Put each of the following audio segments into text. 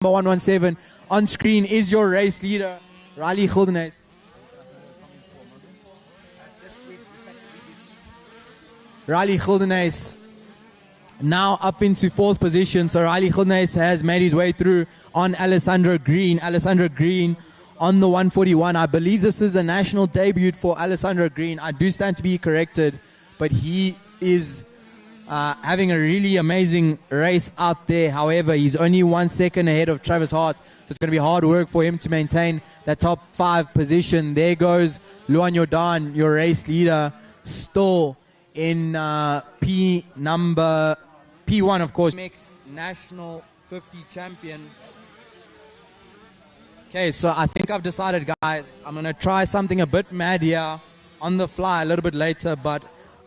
Number 117 on screen is your race leader, Riley Guldenhuys. Riley Guldenhuys now up into fourth position. So Riley Guldenhuys has made his way through on Alessandro Green. Alessandro Green on the 141. I believe this is a national debut for Alessandro Green. I do stand to be corrected, but he is having a really amazing race out there. However, he's only 1 second ahead of Travis Hart. So it's going to be hard work for him to maintain that top 5 position. There goes Luan Jordan, your race leader, still in P1, of course. National 50 champion. Okay, so I think I've decided, guys, I'm going to try something a bit mad here on the fly a little bit later, but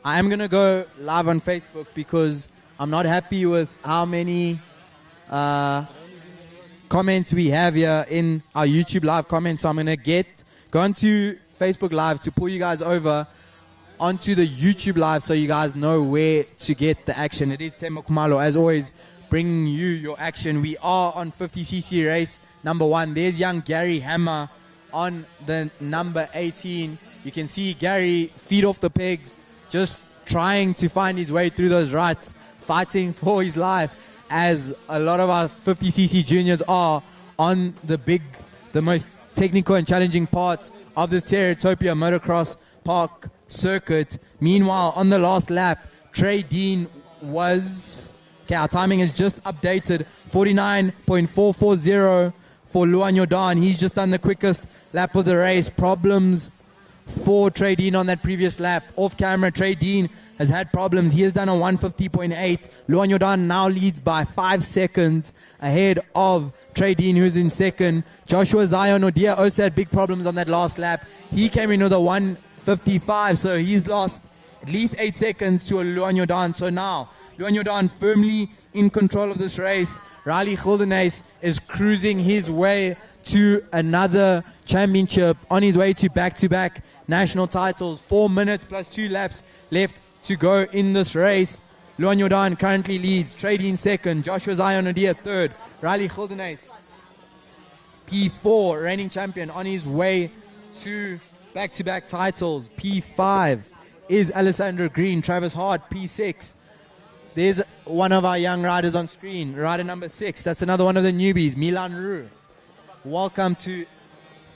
I am going to go live on Facebook because I'm not happy with how many comments we have here in our YouTube live comments. So I'm going to go onto Facebook Live to pull you guys over onto the YouTube Live so you guys know where to get the action. It is Tembo Kumalo, as always, bringing you your action. We are on 50cc race number 1. There's young Gary Hammer on the number 18. You can see Gary feet off the pegs, just trying to find his way through those ruts, fighting for his life, as a lot of our 50cc juniors are on the most technical and challenging parts of this Terratopia Motocross Park circuit. Meanwhile, on the last lap, Trey Dean was... Okay, our timing is just updated. 49.440 for Luan Jordan. He's just done the quickest lap of the race. Problems for Trey Dean on that previous lap. Off camera, Trey Dean has had problems. He has done a 150.8. Luan Jordan now leads by 5 seconds ahead of Trey Dean, who's in second. Joshua Zion Odia also had big problems on that last lap. He came in with a 155, so he's lost at least 8 seconds to a Luan Jordan. So now, Luan Jordan firmly in control of this race. Riley Guldenhuys is cruising his way to another championship, on his way to back-to-back national titles. 4 minutes plus 2 laps left to go in this race. Luan Jordan currently leads. Trey Dean second. Joshua Zion Odia third. Riley Guldenhuys, P4, reigning champion, on his way to back-to-back titles. P5 is Alessandro Green. Travis Hart, P6. There's one of our young riders on screen, rider number 6. That's another one of the newbies, Milan Rue. Welcome to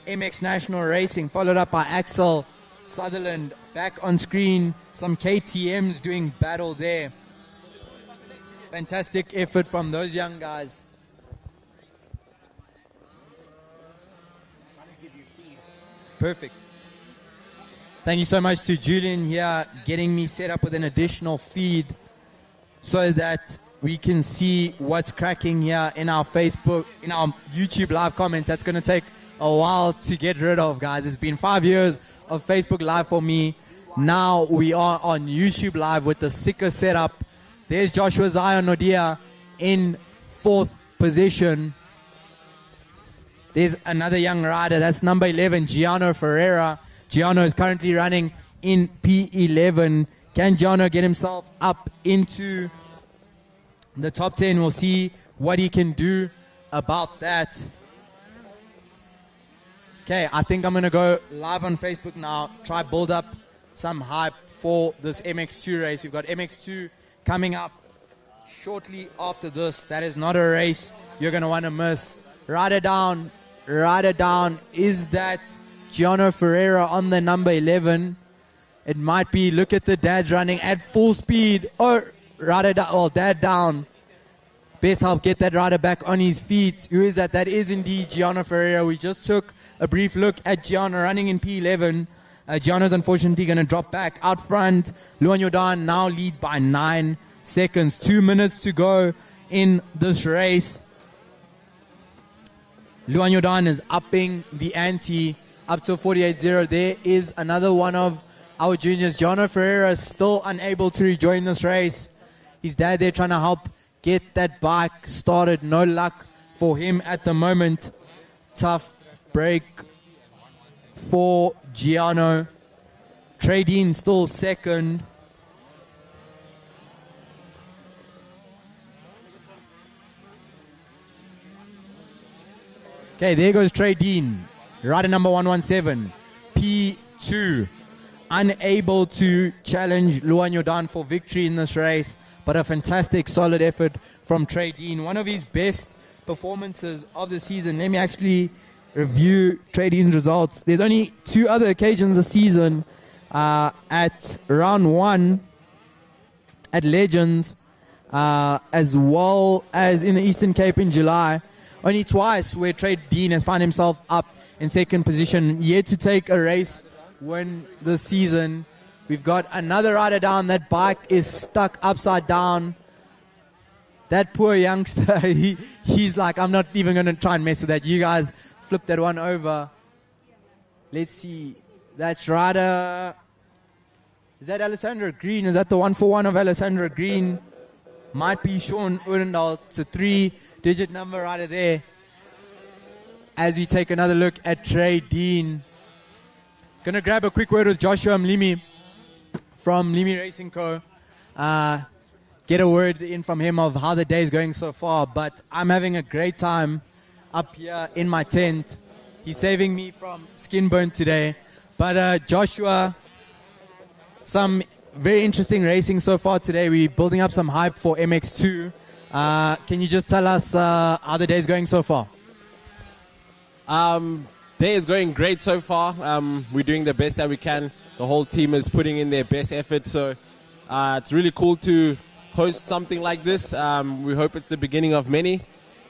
MX National Racing, followed up by Axel Sutherland. Back on screen, some KTMs doing battle there. Fantastic effort from those young guys. Perfect. Thank you so much to Julian here, getting me set up with an additional feed so that we can see what's cracking here in our Facebook, in our YouTube live comments. That's going to take a while to get rid of, guys. It's been 5 years of Facebook Live for me. Now we are on YouTube Live with the sicker setup. There's Joshua Zion Odia in 4th position. There's another young rider. That's number 11, Giano Ferreira. Giano is currently running in P11. Can Giano get himself up into the top 10? We'll see what he can do about that. Okay, I think I'm going to go live on Facebook now, try build up some hype for this MX2 race. We've got MX2 coming up shortly after this. That is not a race you're going to want to miss. Rider down. Is that Giano Ferreira on the number 11? It might be. Look at the dads running at full speed. Oh, rider down. Oh, dad down. Best help get that rider back on his feet. Who is that? That is indeed Giano Ferreira. We just took a brief look at Giano running in P11. Giano's unfortunately going to drop back out front. Luan Jordan now leads by 9 seconds. 2 minutes to go in this race. Luan Jordan is upping the ante up to 48.0. There is another one of our juniors. Giano Ferreira is still unable to rejoin this race. His dad there trying to help get that bike started. No luck for him at the moment. Tough break for Giano. Trey Dean still second. Okay, there goes Trey Dean. Rider number 117. P2. Unable to challenge Luan Jordan for victory in this race, but a fantastic, solid effort from Trey Dean. One of his best performances of the season. Let me actually review Trey Dean's results. There's only 2 other occasions this season at round 1 at Legends, as well as in the Eastern Cape in July. Only twice where Trey Dean has found himself up in second position. Yet to take a race win this season. We've got another rider down. That bike is stuck upside down. That poor youngster, he's like, I'm not even going to try and mess with that. You guys flip that one over. Let's see. That's rider... Is that Alessandra Green? Is that the 141 of Alessandra Green? Might be Sean Urendal. It's a 3-digit number rider there. As we take another look at Trey Dean. Gonna grab a quick word with Joshua Mlimi from Mlimi Racing Co. Get a word in from him of how the day is going so far. But I'm having a great time up here in my tent. He's saving me from skin burn today. But Joshua, some very interesting racing so far today. We're building up some hype for MX2. Can you just tell us how the day is going so far? Day is going great so far. We're doing the best that we can. The whole team is putting in their best effort. So it's really cool to host something like this. We hope it's the beginning of many.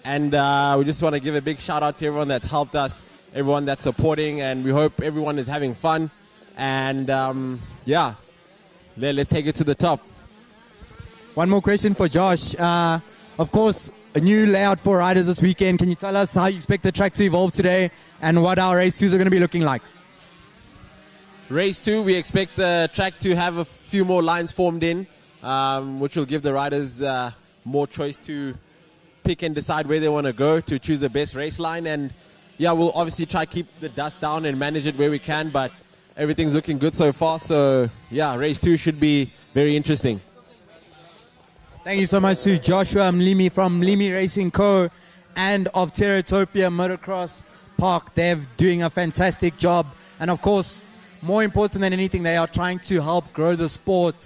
And we just want to give a big shout out to everyone that's helped us, everyone that's supporting, and we hope everyone is having fun. And yeah, let's take it to the top. One more question for Josh. Of course, a new layout for riders this weekend. Can you tell us how you expect the track to evolve today and what our race 2s are going to be looking like? Race 2, we expect the track to have a few more lines formed in, which will give the riders more choice to pick and decide where they want to go to choose the best race line. And yeah, we'll obviously try to keep the dust down and manage it where we can, but everything's looking good so far. So yeah, race 2 should be very interesting. Thank you so much to Joshua Mlimi from Mlimi Racing Co. and of Terratopia Motocross Park. They're doing a fantastic job. And of course, more important than anything, they are trying to help grow the sport.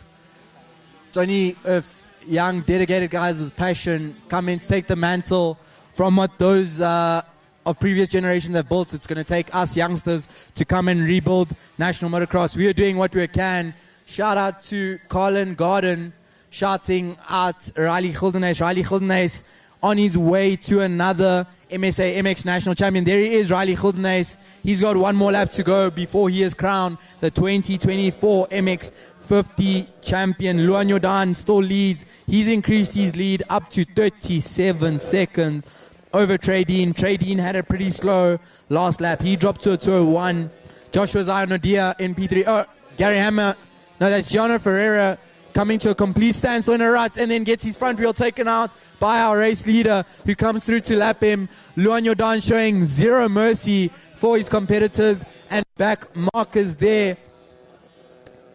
It's only if young, dedicated guys with passion come in, take the mantle from what those of previous generations have built. It's going to take us youngsters to come and rebuild national motocross. We are doing what we can. Shout out to Colin Garden, shouting out Riley Gildenays. Riley Gildenays on his way to another MSA MX national champion. There he is, Riley Gildenays. He's got one more lap to go before he is crowned the 2024 MX 50 champion. Luan Jordan still leads. He's increased his lead up to 37 seconds over Trey Dean. Trey Dean had a pretty slow last lap. He dropped to a 201. Joshua Zionodia in P3. Oh, Gary Hammer. No, that's Gianna Ferreira coming to a complete standstill in a rut and then gets his front wheel taken out by our race leader who comes through to lap him. Luan Jordan showing zero mercy for his competitors and back markers there.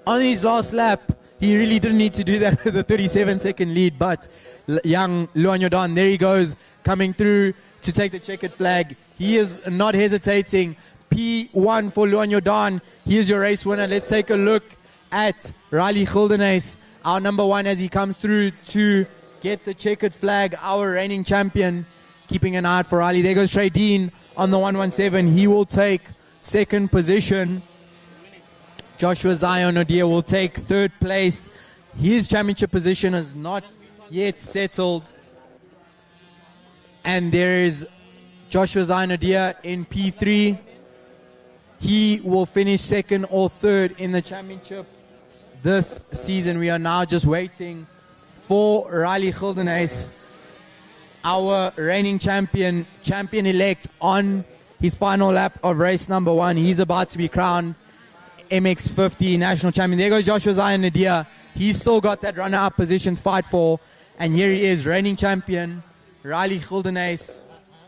On his last lap, he really didn't need to do that with a 37-second lead, but young Luan Jordan, there he goes, coming through to take the checkered flag. He is not hesitating. P1 for Luan Jordan. Here's your race winner. Let's take a look at Riley Gildenays, our number 1, as he comes through to get the checkered flag, our reigning champion. Keeping an eye out for Riley. There goes Trey Dean on the 117. He will take second position. Joshua Zion Odia will take third place. His championship position is not yet settled. And there is Joshua Zion Odia in P3. He will finish second or third in the championship this season. We are now just waiting for Riley Gildenays, our reigning champion-elect on his final lap of race number 1. He's about to be crowned MX50 national champion. There goes Joshua Zion Nadia. He's still got that runner-up position to fight for. And here he is, reigning champion, Riley Gildenays.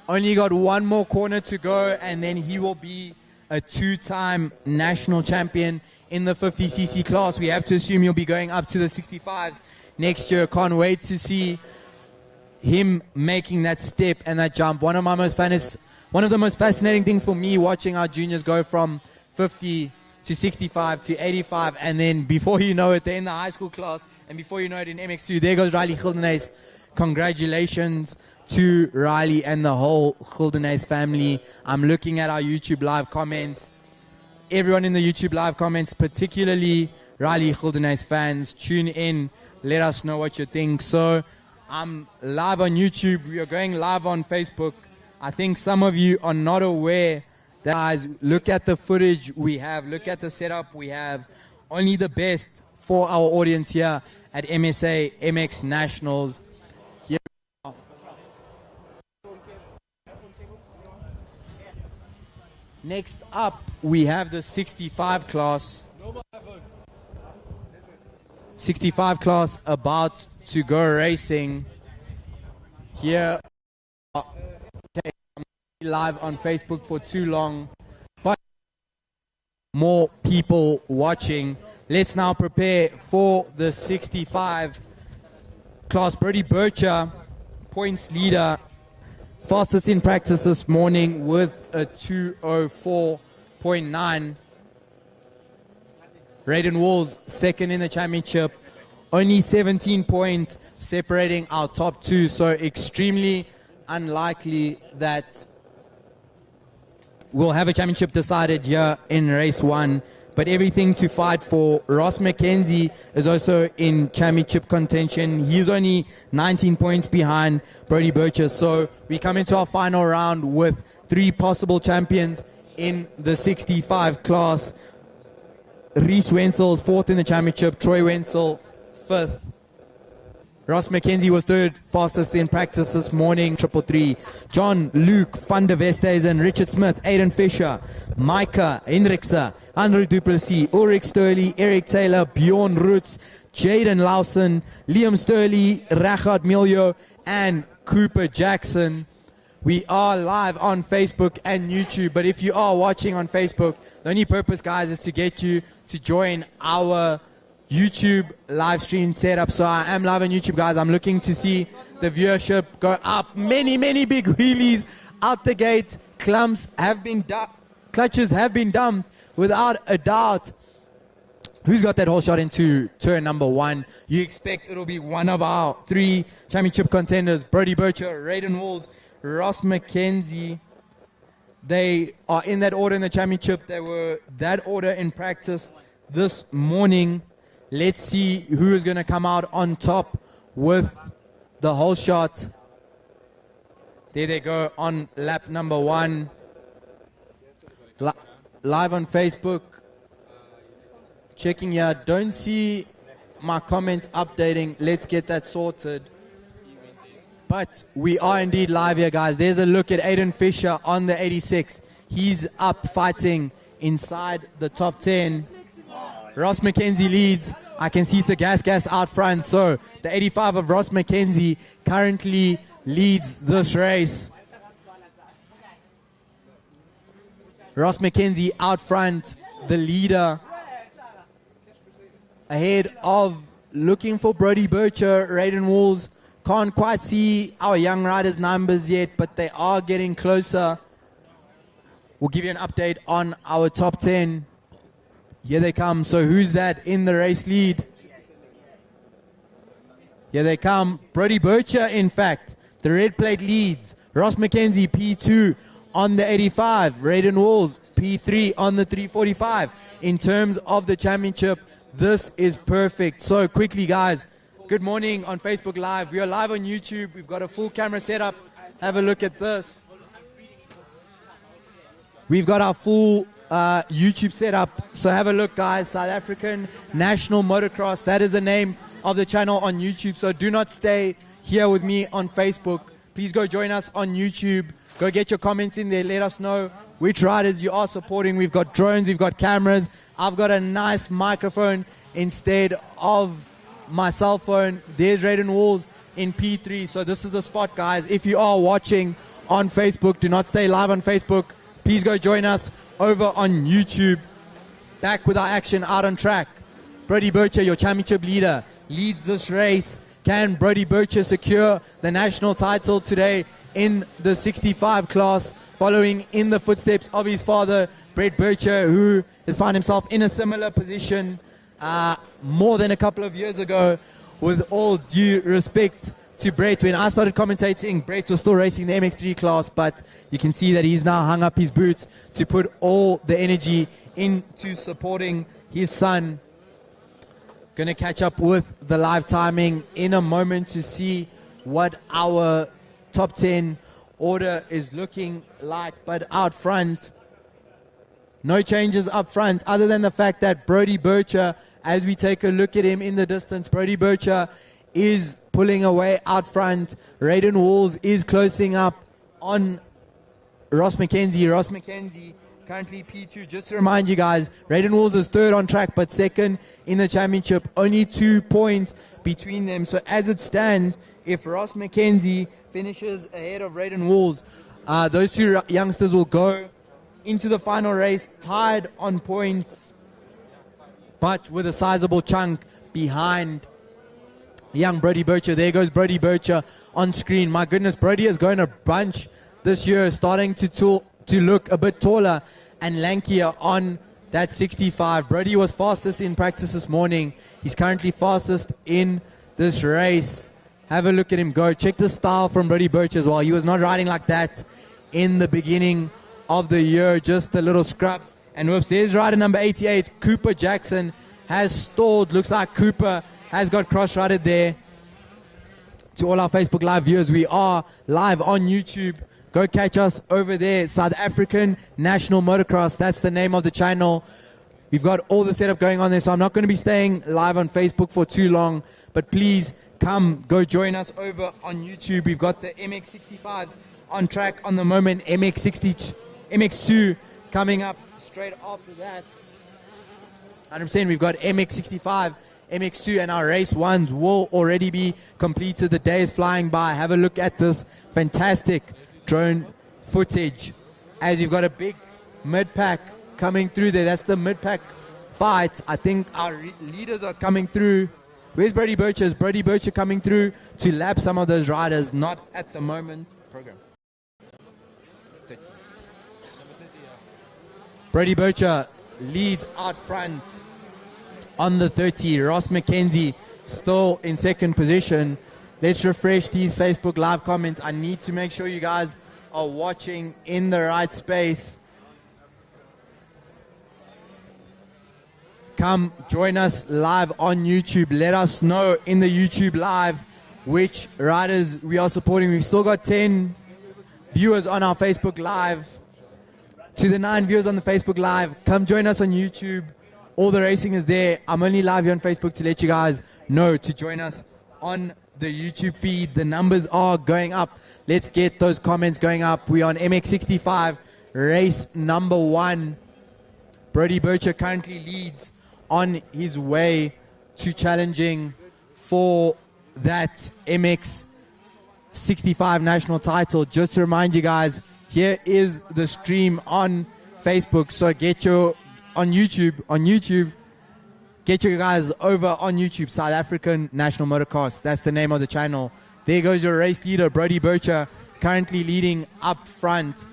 Only got one more corner to go, and then he will be a 2-time national champion in the 50cc class. We have to assume he'll be going up to the 65s next year. Can't wait to see him making that step and that jump. One of the most fascinating things for me watching our juniors go from 50 to 65 to 85, and then before you know it, they're in the high school class, and before you know it, in MX2, there goes Riley Gildenhuys. Congratulations to Riley and the whole Gildenhuys family. I'm looking at our YouTube live comments. Everyone in the YouTube live comments, particularly Riley Gildenhuys fans, tune in. Let us know what you think. So I'm live on YouTube. We are going live on Facebook. I think some of you are not aware. Guys, look at the footage we have. Look at the setup we have. Only the best for our audience here at MSA MX Nationals. Here we are. Next up, we have the 65 class. 65 class about to go racing. Here, okay, I'm live on Facebook for too long, but more people watching. Let's now prepare for the 65 class. Brody Bircher, points leader, fastest in practice this morning with a 2:04.9. Raiden Walls, second in the championship. Only 17 points separating our top two, so extremely unlikely that we'll have a championship decided here in race one. But everything to fight for. Ross McKenzie is also in championship contention. He's only 19 points behind Brody Bircher. So we come into our final round with 3 possible champions in the 65 class. Reese Wenzel's 4th in the championship. Troy Wenzel 5th. Ross McKenzie was 3rd fastest in practice this morning, 333. John Luke van der Westhuizen, Richard Smith, Aiden Fisher, Micah Hendrikse, Andrew Duplessis, Ulrich Sturley, Eric Taylor, Bjorn Roots, Jaden Lawson, Liam Sturley, Rachard Miljo, and Cooper Jackson. We are live on Facebook and YouTube, but if you are watching on Facebook, the only purpose, guys, is to get you to join our YouTube live stream setup. So I am live on YouTube, guys. I'm looking to see the viewership go up. Many big wheelies out the gate. Clutches have been dumped without a doubt. Who's got that whole shot into turn number 1? You expect it'll be one of our 3 championship contenders: Brody Bircher, Raiden Walls, Ross McKenzie. They are in that order in the championship. They were that order in practice this morning. Let's see who is going to come out on top with the whole shot. There they go on lap number 1. Live on Facebook. Checking here. Don't see my comments updating. Let's get that sorted. But we are indeed live here, guys. There's a look at Aiden Fisher on the 86. He's up fighting inside the top 10. Ross McKenzie leads. I can see it's a gas out front. So the 85 of Ross McKenzie currently leads this race. Ross McKenzie out front, the leader. Ahead of looking for Brody Bircher, Raiden Walls. Can't quite see our young riders' numbers yet, but they are getting closer. We'll give you an update on our top 10. Here they come. So who's that in the race lead? Here they come. Brody Bircher, in fact. The red plate leads. Ross McKenzie, P2 on the 85. Raiden Walls, P3 on the 345. In terms of the championship, this is perfect. So quickly, guys. Good morning on Facebook Live. We are live on YouTube. We've got a full camera setup. Have a look at this. We've got our full YouTube setup. So have a look, guys. South African National Motocross. That is the name of the channel on YouTube. So do not stay here with me on Facebook. Please go join us on YouTube. Go get your comments in there. Let us know which riders you are supporting. We've got drones. We've got cameras. I've got a nice microphone instead of my cell phone. There's Raiden Walls in P3. So this is the spot, guys. If you are watching on Facebook, do not stay live on Facebook. Please go join us over on YouTube. Back with our action out on track. Brody Bircher, your championship leader, leads this race. Can Brody Bircher secure the national title today in the 65 class, following in the footsteps of his father, Brett Bircher, who has found himself in a similar position more than a couple of years ago? With all due respect to Brett, when I started commentating, Brett was still racing the MX3 class, but you can see that he's now hung up his boots to put all the energy into supporting his son. Going to catch up with the live timing in a moment to see what our top 10 order is looking like. But out front, no changes up front other than the fact that Brody Bircher, as we take a look at him in the distance, Brody Bircher is pulling away out front. Raiden Walls is closing up on Ross McKenzie. Ross McKenzie currently P2. Just to remind you guys, Raiden Walls is third on track, but second in the championship. Only 2 points between them. So as it stands, if Ross McKenzie finishes ahead of Raiden Walls, those two youngsters will go into the final race tied on points, but with a sizable chunk behind young Brody Bircher. There goes Brody Bircher on screen. My goodness, Brody is going a bunch this year, starting to look a bit taller and lankier on that 65. Brody was fastest in practice this morning. He's currently fastest in this race. Have a look at him go. Check the style from Brody Bircher as well. He was not riding like that in the beginning of the year, just the little scrubs. And whoops, there's rider number 88, Cooper Jackson, has stalled. Looks like Cooper has got cross-rided there. To all our Facebook Live viewers, we are live on YouTube. Go catch us over there. South African National Motocross. That's the name of the channel. We've got all the setup going on there, so I'm not going to be staying live on Facebook for too long. But please come, go join us over on YouTube. We've got the MX65s on track on the moment. MX2 coming up straight after that. 100%. We've got MX65, MX2, and our race ones will already be completed. The day is flying by. Have a look at this fantastic drone footage as you've got a big mid-pack coming through there. That's the mid-pack fight. I think our leaders are coming through. Where's Brody Bircher? Is Brody Bircher coming through to lap some of those riders? Not at the moment. Program. Brody Bircher leads out front on the 30. Ross McKenzie still in second position. Let's refresh these Facebook Live comments. I need to make sure you guys are watching in the right space. Come join us live on YouTube. Let us know in the YouTube Live which riders we are supporting. We've still got 10 viewers on our Facebook Live. To the 9 viewers on the Facebook Live, come join us on YouTube. All the racing is there. I'm only live here on Facebook to let you guys know to join us on the YouTube feed. The numbers are going up. Let's get those comments going up. We're on MX65, race number 1. Brody Bircher currently leads on his way to challenging for that MX65 national title. Just to remind you guys, here is the stream on Facebook. So get your on YouTube. Get your guys over on YouTube. South African National Motocross. That's the name of the channel. There goes your race leader, Brody Bircher, currently leading up front.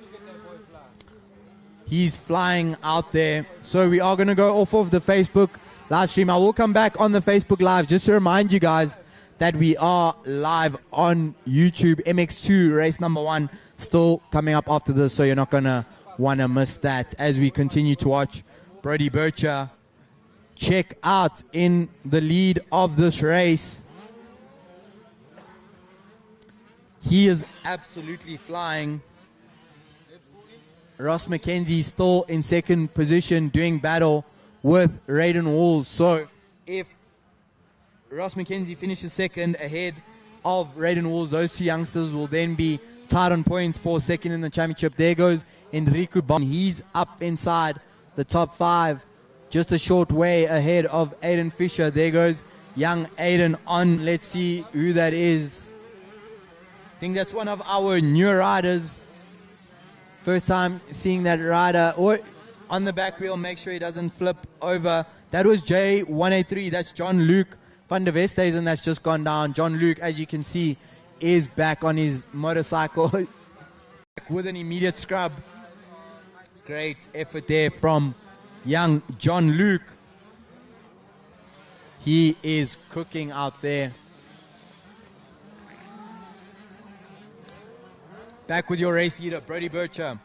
He's flying out there. So we are going to go off of the Facebook live stream. I will come back on the Facebook Live just to remind you guys that we are live on YouTube. MX2 race number 1 still coming up after this, so you're not going to want to miss that as we continue to watch Brody Bircher check out in the lead of this race. He is absolutely flying. Ross McKenzie still in second position doing battle with Raiden Walls. So if Ross McKenzie finishes second ahead of Raiden Walls, those two youngsters will then be tied on points for second in the championship. There goes Enrico Bom. He's up inside the top 5, just a short way ahead of Aiden Fisher. There goes young Aiden on. Let's see who that is. I think that's one of our newer riders. First time seeing that rider. Or on the back wheel, make sure he doesn't flip over. That was J183. That's John Luke van der Westhuizen that's just gone down. John Luke, as you can see, is back on his motorcycle with an immediate scrub. Great effort there from young John Luke. He is cooking out there. Back with your race leader, Brody Bircher,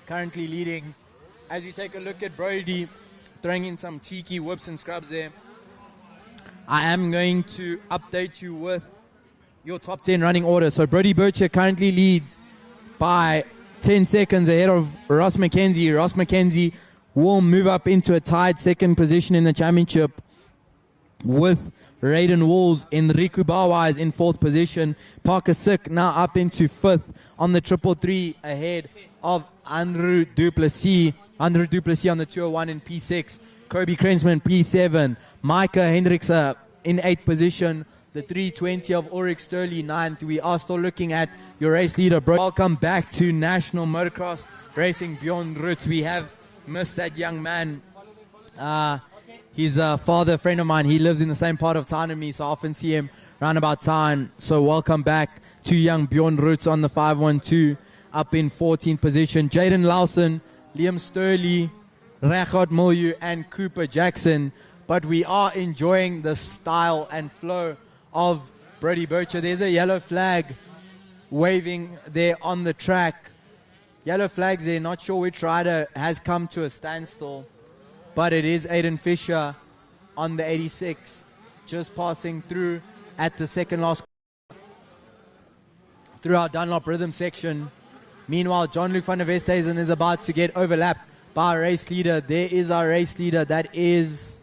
currently leading. As you take a look at Brody, throwing in some cheeky whips and scrubs there, I am going to update you with your top 10 running order. So Brody Bircher currently leads by 10 seconds ahead of Ross McKenzie. Ross McKenzie will move up into a tied second position in the championship with Raiden Wolves. Enrico Bawa is in fourth position. Parker Sick now up into fifth on the 333 ahead of Andrew Duplessis. Andrew Duplessis on the 201 in P6. Kobe Krensman P7. Micah Hendrickse in eighth position. The 320 of Ulrich Sterling ninth. We are still looking at your race leader, bro. Welcome back to National Motocross Racing Beyond Roots. We have missed that young man. He's a father, friend of mine. He lives in the same part of town as me, so I often see him round about town. So welcome back to young Bjorn Roots on the 512, up in 14th position. Jaden Lawson, Liam Sturley, Rachard Milieu, and Cooper Jackson. But we are enjoying the style and flow of Brody Bircher. There's a yellow flag waving there on the track. Yellow flags there, not sure which rider has come to a standstill. But it is Aiden Fisher on the 86, just passing through at the second last through our Dunlop rhythm section. Meanwhile, John-Luc van der Westhuizen is about to get overlapped by our race leader. There is our race leader. That is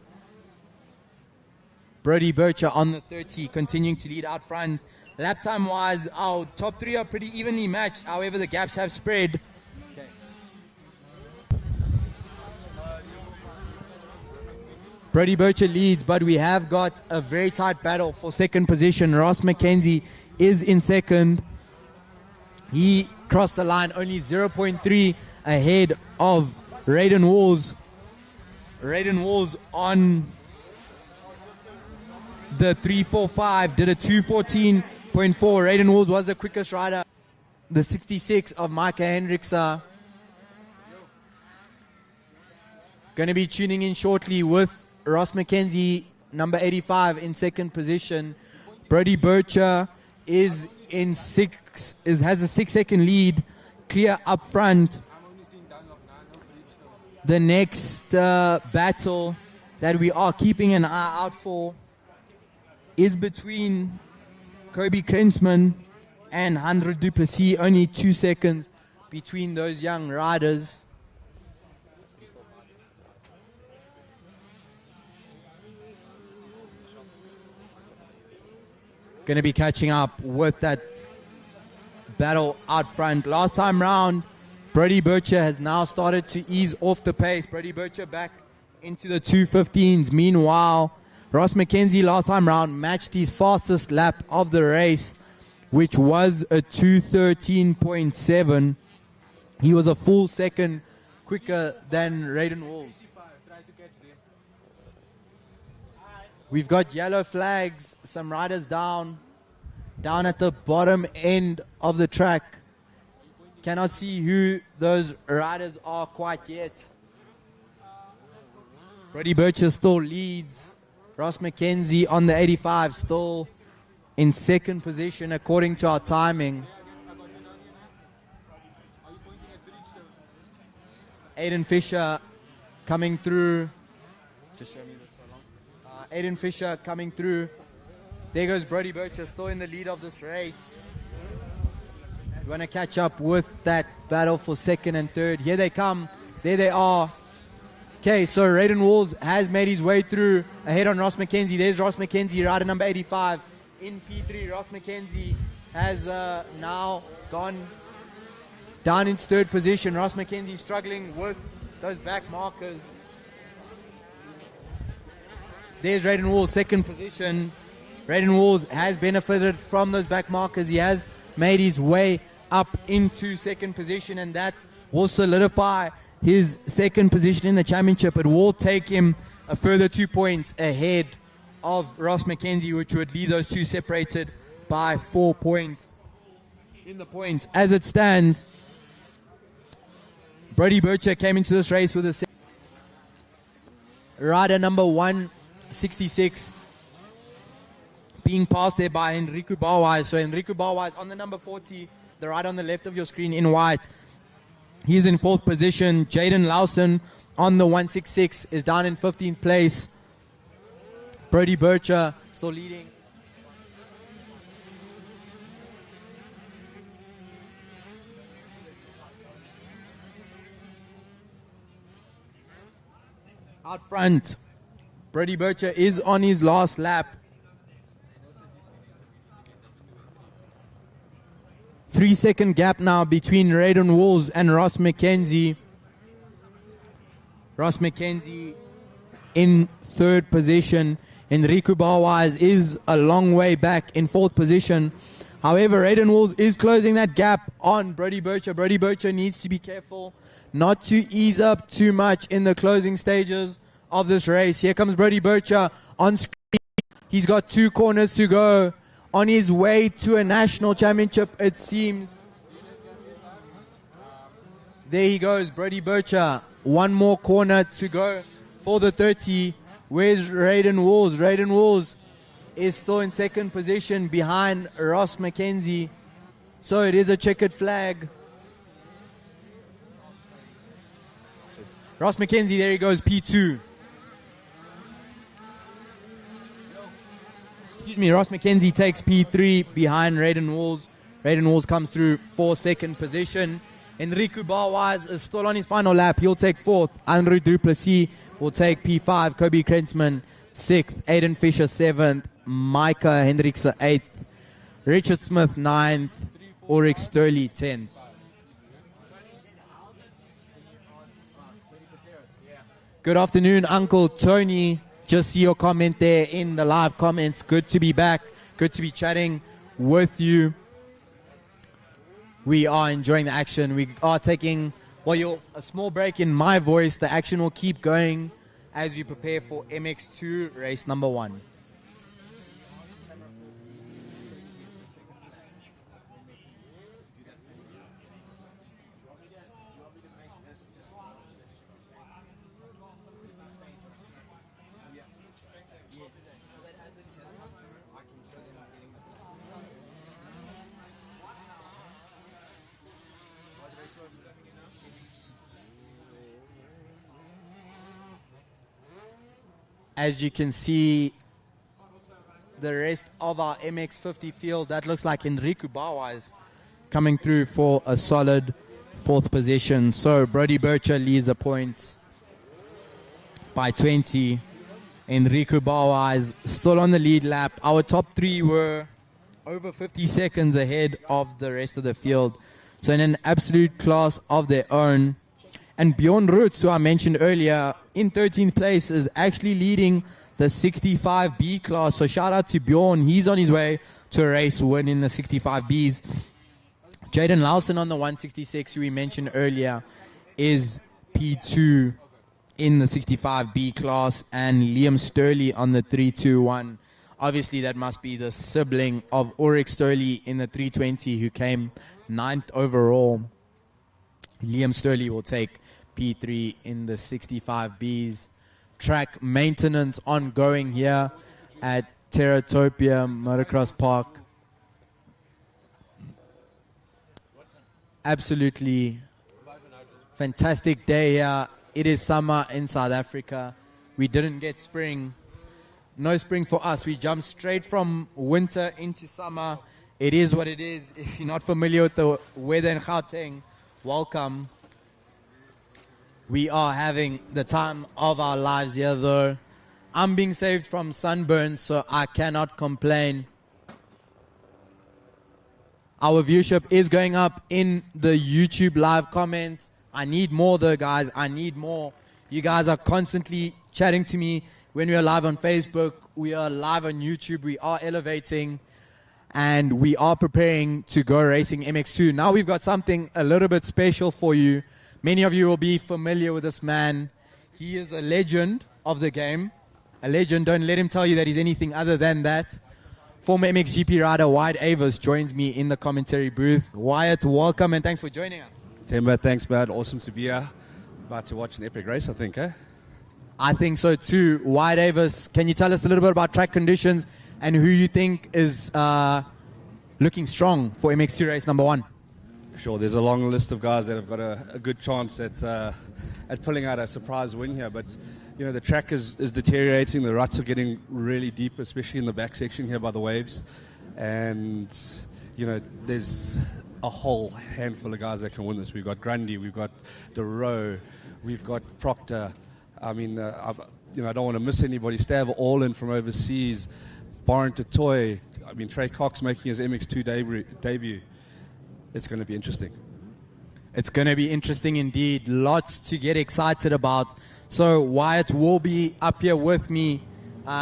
Brody Bircher on the 30, continuing to lead out front. Lap time-wise, our top three are pretty evenly matched. However, the gaps have spread. Brody Bircher leads, but we have got a very tight battle for second position. Ross McKenzie is in second. He crossed the line only 0.3 ahead of Raiden Walls. Raiden Walls on the 345 did a 214.4. Raiden Walls was the quickest rider. The 66 of Micah Hendrickse. Going to be tuning in shortly with Ross McKenzie, number 85, in second position. Brody Bircher is in has a 6-second lead, clear up front. The next battle that we are keeping an eye out for is between Kobe Krensman and Andrew Duplessis. Only 2 seconds between those young riders. Going to be catching up with that battle out front. Last time round, Brody Bircher has now started to ease off the pace. Brody Bircher back into the 215s. Meanwhile, Ross McKenzie last time round matched his fastest lap of the race, which was a 213.7. He was a full second quicker than Raiden Walls. We've got yellow flags, some riders down at the bottom end of the track. Cannot see who those riders are quite yet. Brody Bircher still leads. Ross McKenzie on the 85 still in second position according to our timing. Aiden Fisher coming through. Just show me this so long. Aiden Fisher coming through. There goes Brody Bircher, still in the lead of this race. We want to catch up with that battle for second and third. Here they come. There they are. Okay, so Raiden Walls has made his way through ahead on Ross McKenzie. There's Ross McKenzie, rider number 85 in P3. Ross McKenzie has now gone down into third position. Ross McKenzie struggling with those back markers. There's Raiden Walls, second position. Raiden Walls has benefited from those back markers. He has made his way up into second position, and that will solidify his second position in the championship. It will take him a further 2 points ahead of Ross McKenzie, which would leave those two separated by 4 points. In the points, as it stands, Brody Bircher came into this race with a rider number 166 being passed there by Enrico Bauwais. So Enrico Bauwais on the number 40, the rider on the left of your screen in white. He's in 4th position. Jaden Lawson on the 166 is down in 15th place. Brody Bircher still leading. Out front, Brody Bircher is on his last lap. 3-second gap now between Raiden Walls and Ross McKenzie. Ross McKenzie in 3rd position. Enrico Bauwais is a long way back in 4th position. However, Raiden Walls is closing that gap on Brody Bircher. Brody Bircher needs to be careful not to ease up too much in the closing stages of this race. Here comes Brody Bircher on screen. He's got 2 corners to go on his way to a national championship, it seems. There he goes, Brody Bircher. 1 more corner to go for the 30. Where's Raiden Walls? Raiden Walls is still in 2nd position behind Ross McKenzie. So it is a checkered flag. Ross McKenzie, there he goes, P2. Excuse me, Ross McKenzie takes P3 behind Raiden Walls. Raiden Walls comes through for 2nd position. Enrico Bauwais is still on his final lap. He'll take 4th. Andrew Duplessis will take P5. Kobe Krentzman 6th. Aiden Fisher 7th. Micah Hendrickse 8th. Richard Smith 9th. Ulrich Sturley 10th. Good afternoon, Uncle Tony. Just see your comment there in the live comments. Good to be back. Good to be chatting with you. We are enjoying the action. We are taking a small break in my voice. The action will keep going as we prepare for MX2 race number 1. As you can see, the rest of our MX50 field, that looks like Enrico Bauwais coming through for a solid 4th position. So Brody Bircher leads the points by 20. Enrico Bauwais still on the lead lap. Our top 3 were over 50 seconds ahead of the rest of the field. So in an absolute class of their own. And Bjorn Roots, who I mentioned earlier, in 13th place, is actually leading the 65B class. So shout out to Bjorn. He's on his way to a race win in the 65Bs. Jaden Lawson on the 166, who we mentioned earlier, is P2 in the 65B class. And Liam Sturley on the 321. Obviously, that must be the sibling of Ulrich Sturley in the 320, who came 9th overall. Liam Sturley will take P3 in the 65Bs. Track maintenance ongoing here at Terratopia Motocross Park. Absolutely fantastic day here. It is summer in South Africa. We didn't get spring. No spring for us. We jumped straight from winter into summer. It is what it is. If you're not familiar with the weather in Gauteng, welcome. We are having the time of our lives here, though. I'm being saved from sunburn, so I cannot complain. Our viewership is going up in the YouTube live comments. I need more, though, guys. I need more. You guys are constantly chatting to me when we are live on Facebook. We are live on YouTube. We are elevating. And we are preparing to go racing MX2. Now we've got something a little bit special for you. Many of you will be familiar with this man. He is a legend of the game. A legend. Don't let him tell you that he's anything other than that. Former MXGP rider Wyatt Avis joins me in the commentary booth. Wyatt, welcome and thanks for joining us. Timber, thanks, man. Awesome to be here. About to watch an epic race, I think, eh? I think so too. Wyatt Avis, can you tell us a little bit about track conditions and who you think is looking strong for MX2 race number 1? Sure, there's a long list of guys that have got a good chance at pulling out a surprise win here, but you know the track is deteriorating. The ruts are getting really deep, especially in the back section here by the waves, and you know there's a whole handful of guys that can win this. We've got Grundy, we've got DeRoe, we've got Proctor. I mean, I don't want to miss anybody. Stav Orland from overseas, Barron Toy. I mean, Trey Cox making his MX2 debut. It's going to be interesting. It's going to be interesting indeed. Lots to get excited about. So Wyatt will be up here with me,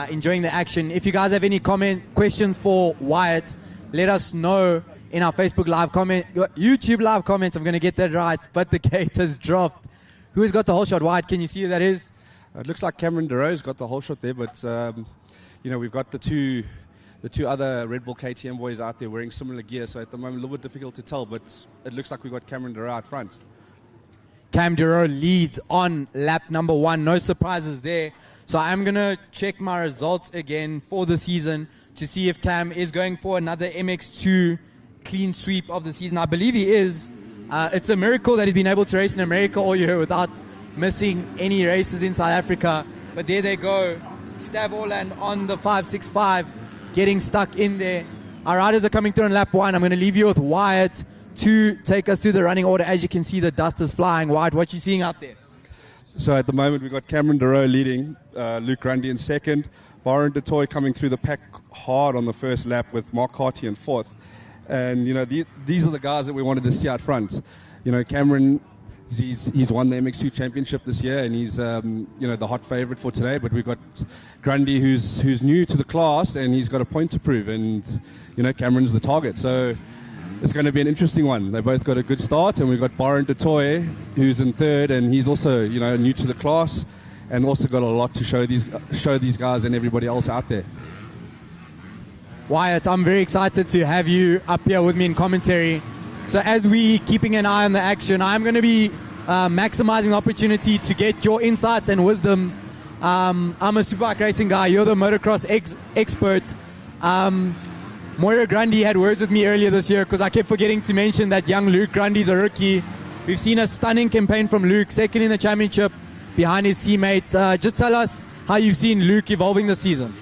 enjoying the action. If you guys have any questions for Wyatt, let us know in our Facebook live comment, YouTube live comments. I'm going to get that right, but the gate has dropped. Who has got the whole shot? Wyatt, can you see who that is? It looks like Cameron DeRoe's got the whole shot there, but we've got the two other Red Bull KTM boys out there wearing similar gear, so at the moment a little bit difficult to tell, but it looks like we've got Cameron DeRoe out front. Cam DeRoe leads on lap number 1. No surprises there. So I'm going to check my results again for the season to see if Cam is going for another MX2 clean sweep of the season. I believe he is. It's a miracle that he's been able to race in America all year without missing any races in South Africa. But there they go. Stav Orland on the 565, getting stuck in there. Our riders are coming through on lap 1. I'm going to leave you with Wyatt to take us through the running order. As you can see, the dust is flying. Wyatt, what are you seeing out there? So at the moment, we've got Cameron DeRoe leading, Luke Grundy in second, Barron Toy coming through the pack hard on the first lap with Mark Carty in fourth. And, you know, these are the guys that we wanted to see out front. You know, Cameron, he's won the MX2 championship this year, and he's, the hot favorite for today. But we've got Grundy, who's new to the class, and he's got a point to prove. And, you know, Cameron's the target. So it's going to be an interesting one. They both got a good start, and we've got Barron Toy, who's in third, and he's also, you know, new to the class, and also got a lot to show these guys and everybody else out there. Wyatt, I'm very excited to have you up here with me in commentary. So as we keeping an eye on the action, I'm going to be maximizing the opportunity to get your insights and wisdoms. I'm a superbike racing guy. You're the motocross expert. Moira Grundy had words with me earlier this year because I kept forgetting to mention that young Luke Grundy's a rookie. We've seen a stunning campaign from Luke, second in the championship behind his teammate. Just tell us how you've seen Luke evolving this season.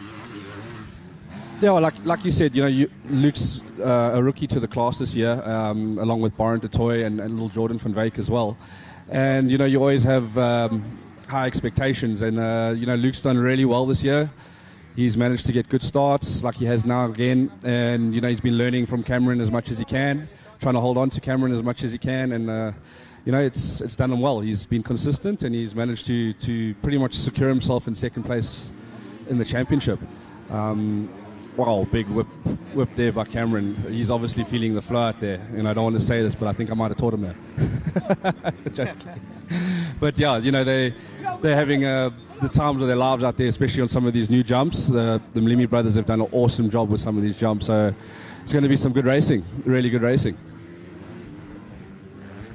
Yeah, well, like you said, you know, Luke's a rookie to the class this year, along with Barron Toy and little Jordan van Wyk as well. And, you know, you always have high expectations. And, Luke's done really well this year. He's managed to get good starts like he has now again. And, you know, he's been learning from Cameron as much as he can, trying to hold on to Cameron as much as he can. And, it's done him well. He's been consistent, and he's managed to pretty much secure himself in second place in the championship. Wow, big whip there by Cameron. He's obviously feeling the flow out there. And I don't want to say this, but I think I might have taught him that. But yeah, you know, they're having the times of their lives out there, especially on some of these new jumps. The Mlimi brothers have done an awesome job with some of these jumps. So it's going to be some good racing, really good racing.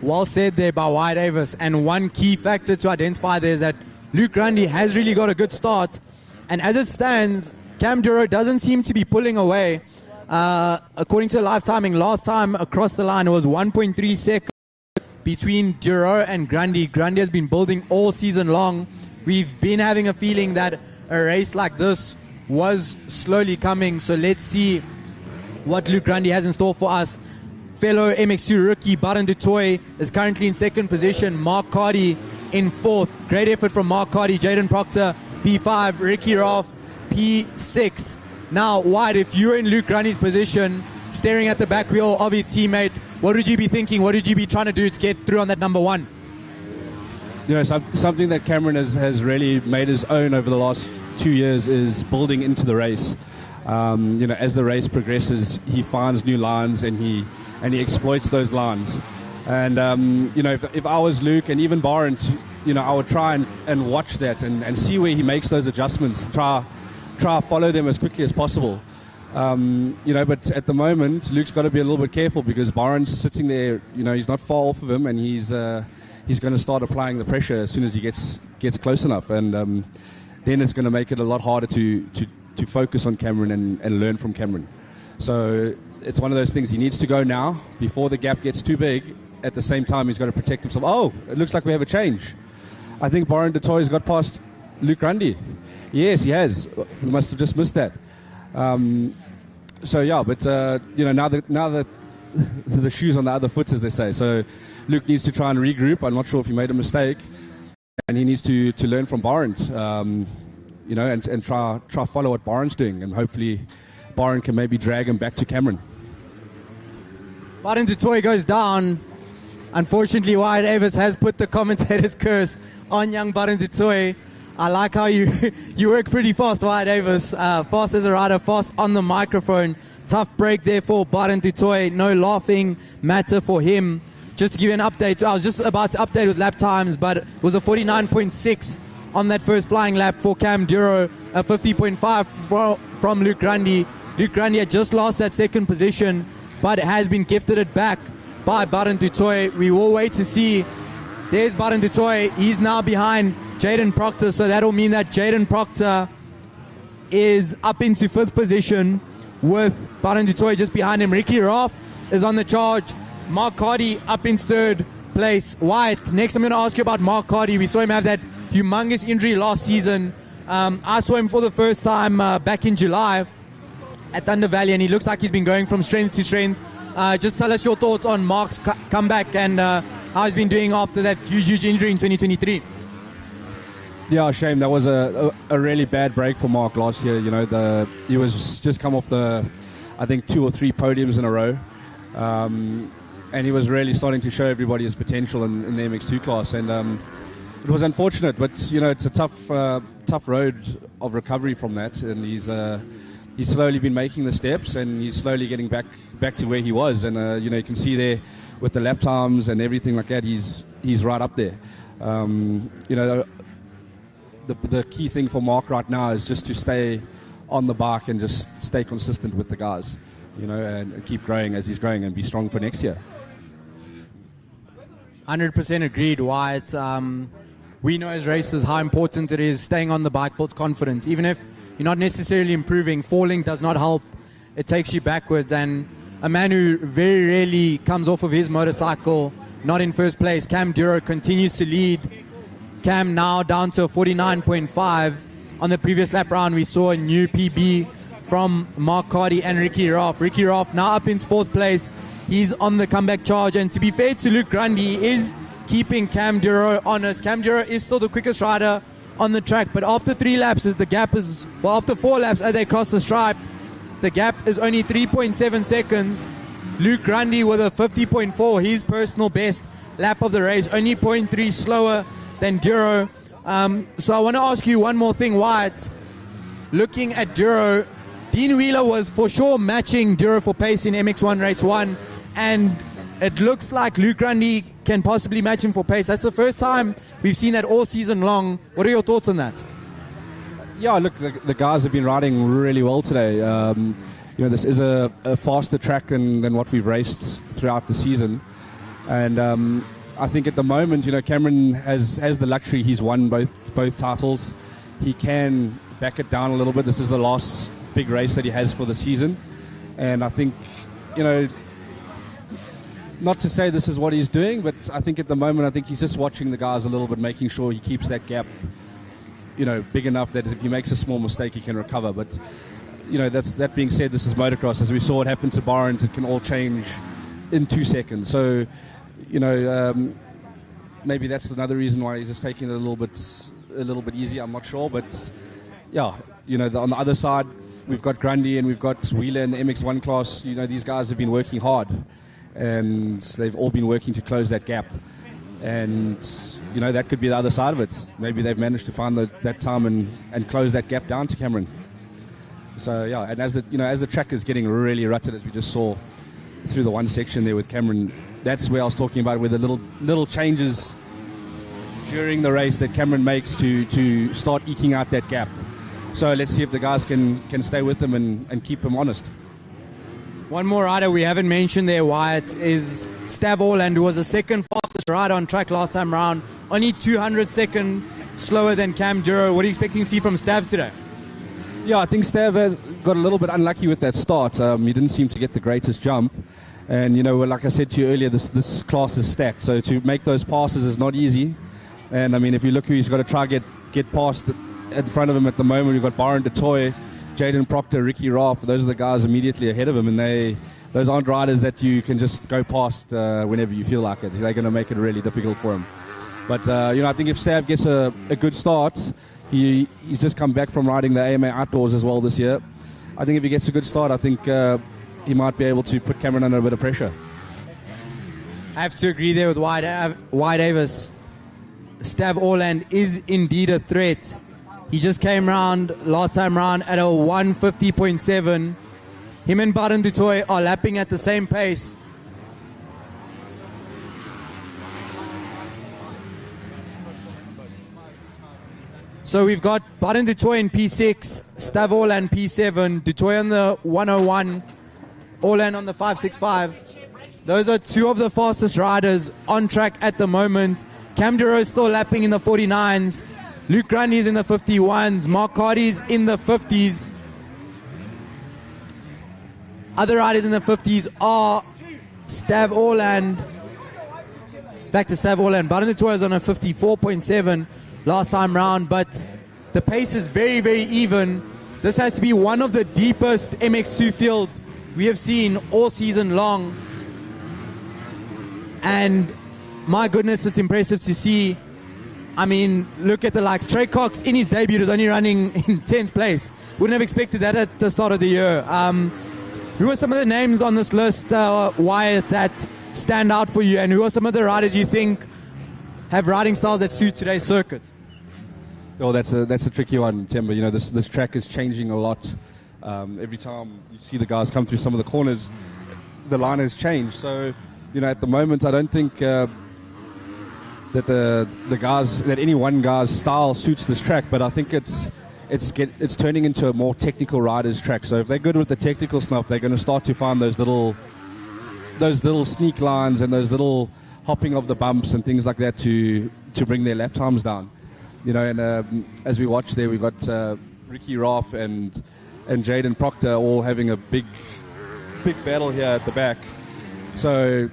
Well said there by Wyatt Avis. And one key factor to identify there is that Luke Grundy has really got a good start. And as it stands, Cam DeRoe doesn't seem to be pulling away. According to live timing, last time across the line it was 1.3 seconds between DeRoe and Grundy. Grundy has been building all season long. We've been having a feeling that a race like this was slowly coming. So let's see what Luke Grundy has in store for us. Fellow MX2 rookie Barron Toy is currently in second position. Mark Carty in fourth. Great effort from Mark Carty. Jaden Proctor, P5. Ricky Roth, P6. Now, Wyatt, if you're in Luke Grundy's position, staring at the back wheel of his teammate, what would you be thinking? What would you be trying to do to get through on that number 1? You know, something that Cameron has really made his own over the last 2 years is building into the race. As the race progresses, he finds new lines and he exploits those lines. And if I was Luke and even Barron, I would try and watch that and see where he makes those adjustments. Try follow them as quickly as possible. But at the moment, Luke's got to be a little bit careful because Byron's sitting there. He's not far off of him, and he's going to start applying the pressure as soon as he gets close enough, and then it's going to make it a lot harder to focus on Cameron and learn from Cameron. So it's one of those things. He needs to go now before the gap gets too big. At the same time, he's got to protect himself. Oh, it looks like we have a change. I think Byron DeToy's got past Luke Grundy. Yes, he has. We must have just missed that. Now that the shoe's on the other foot, as they say. So Luke needs to try and regroup. I'm not sure if he made a mistake, and he needs to learn from Byron. And try follow what Byron's doing, and hopefully Byron can maybe drag him back to Cameron. Byron DeToy goes down. Unfortunately, Wyatt Avis has put the commentator's curse on young Byron DeToy. I like how you work pretty fast, Wyatt Avis. Fast as a rider, fast on the microphone. Tough break there for Byron DeToy. No laughing matter for him. Just to give you an update, I was just about to update with lap times, but it was a 49.6 on that first flying lap for Cam Duro, a 50.5 from Luke Grundy. Luke Grundy had just lost that second position, but has been gifted it back by Byron DeToy. We will wait to see. There's Byron DeToy. He's now behind Jaden Proctor, so that'll mean that Jaden Proctor is up into fifth position with Byron DeToy just behind him. Ricky Roth is on the charge. Mark Cardy up in third place. Wyatt, next I'm going to ask you about Mark Cardy. We saw him have that humongous injury last season. I saw him for the first time back in July at Thunder Valley, and he looks like he's been going from strength to strength. Just tell us your thoughts on Mark's comeback and how he's been doing after that huge injury in 2023. Yeah, shame. That was a really bad break for Mark last year. He was just come off I think 2 or 3 podiums in a row. And he was really starting to show everybody his potential in the MX2 class. And it was unfortunate, but, it's a tough road of recovery from that. And he's slowly been making the steps, and he's slowly getting back to where he was. And, you can see there with the lap times and everything like that, he's right up there. The key thing for Mark right now is just to stay on the bike and just stay consistent with the guys, and keep growing as he's growing and be strong for next year. 100% agreed, Wyatt. We know as racers how important it is. Staying on the bike builds confidence. Even if you're not necessarily improving, falling does not help. It takes you backwards. And a man who very rarely comes off of his motorcycle, not in first place, Cam Duro, continues to lead. Cam now down to a 49.5. On the previous lap round, we saw a new PB from Mark Cardy and Ricky Roth. Ricky Roth now up in fourth place. He's on the comeback charge. And to be fair to Luke Grundy, he is keeping Cam Duro honest. Cam Duro is still the quickest rider on the track. But after 3 laps, the gap is, after 4 laps as they cross the stripe, the gap is only 3.7 seconds. Luke Grundy with a 50.4, his personal best lap of the race, only 0.3 slower than Duro. So I want to ask you one more thing, Wyatt. Looking at Duro, Dean Wheeler was for sure matching Duro for pace in MX1 Race 1, and it looks like Luke Grundy can possibly match him for pace. That's the first time we've seen that all season long. What are your thoughts on that? Yeah, look, the guys have been riding really well today. This is a faster track than what we've raced throughout the season. And I think at the moment, Cameron has the luxury. He's won both titles. He can back it down a little bit. This is the last big race that he has for the season. And I think, not to say this is what he's doing, but I think at the moment, he's just watching the guys a little bit, making sure he keeps that gap, big enough that if he makes a small mistake, he can recover. But, that being said, this is motocross. As we saw what happened to Byron, it can all change in 2 seconds. So, maybe that's another reason why he's just taking it a little bit easy. I'm not sure, but yeah, on the other side, we've got Grundy and we've got Wheeler in the MX1 class. These guys have been working hard, and they've all been working to close that gap. And that could be the other side of it. Maybe they've managed to find that time and close that gap down to Cameron. So yeah, and as the track is getting really rutted, as we just saw through the one section there with Cameron, that's where I was talking about, where the little changes during the race that Cameron makes to start eking out that gap. So let's see if the guys can stay with him and keep him honest. One more rider we haven't mentioned there, Wyatt, is Stav Orland, who was the second fastest rider on track last time round. Only 200 seconds slower than Cam Duro. What are you expecting to see from Stav today? Yeah, I think Stav got a little bit unlucky with that start. He didn't seem to get the greatest jump. And, you know, like I said to you earlier, this class is stacked. So to make those passes is not easy. And, I mean, if you look who he's got to try get past in front of him at the moment, we've got Byron DeToy, Jaden Proctor, Ricky Raff. Those are the guys immediately ahead of him. And those aren't riders that you can just go past whenever you feel like it. They're going to make it really difficult for him. But, you know, I think if Stav gets a good start, he's just come back from riding the AMA Outdoors as well this year. I think if he gets a good start, I think he might be able to put Cameron under a bit of pressure. I have to agree there with Wyatt Davis. Stav Orland is indeed a threat. He just came round last time round at a 150.7. Him and Baden du Toit are lapping at the same pace. So we've got Baden du Toit in P6, Stav Orland P7, du Toit on the 101, Orland on the 565. Those are two of the fastest riders on track at the moment. Cam Duro is still lapping in the 49s. Luke Grundy's in the 51s. Mark Carty's in the 50s. Other riders in the 50s are Stav Orland. Back to Stav Orland. Baden du Toit is on a 54.7 last time round, but the pace is very, very even. This has to be one of the deepest MX2 fields we have seen all season long. And my goodness, it's impressive to see. I mean, look at the likes. Trey Cox in his debut was only running in 10th place. Wouldn't have expected that at the start of the year. Who are some of the names on this list, Wyatt, that stand out for you? And who are some of the riders you think have riding styles that suit today's circuit? Oh, that's a tricky one, Timber. You know, this track is changing a lot. Every time you see the guys come through some of the corners, the line has changed. So, you know, at the moment, I don't think that that any one guy's style suits this track. But I think it's turning into a more technical riders track. So if they're good with the technical stuff, they're going to start to find those little sneak lines and those little hopping of the bumps and things like that to bring their lap times down. You know, and as we watch there, we've got Ricky Raff and Jaden Proctor all having a big battle here at the back. So,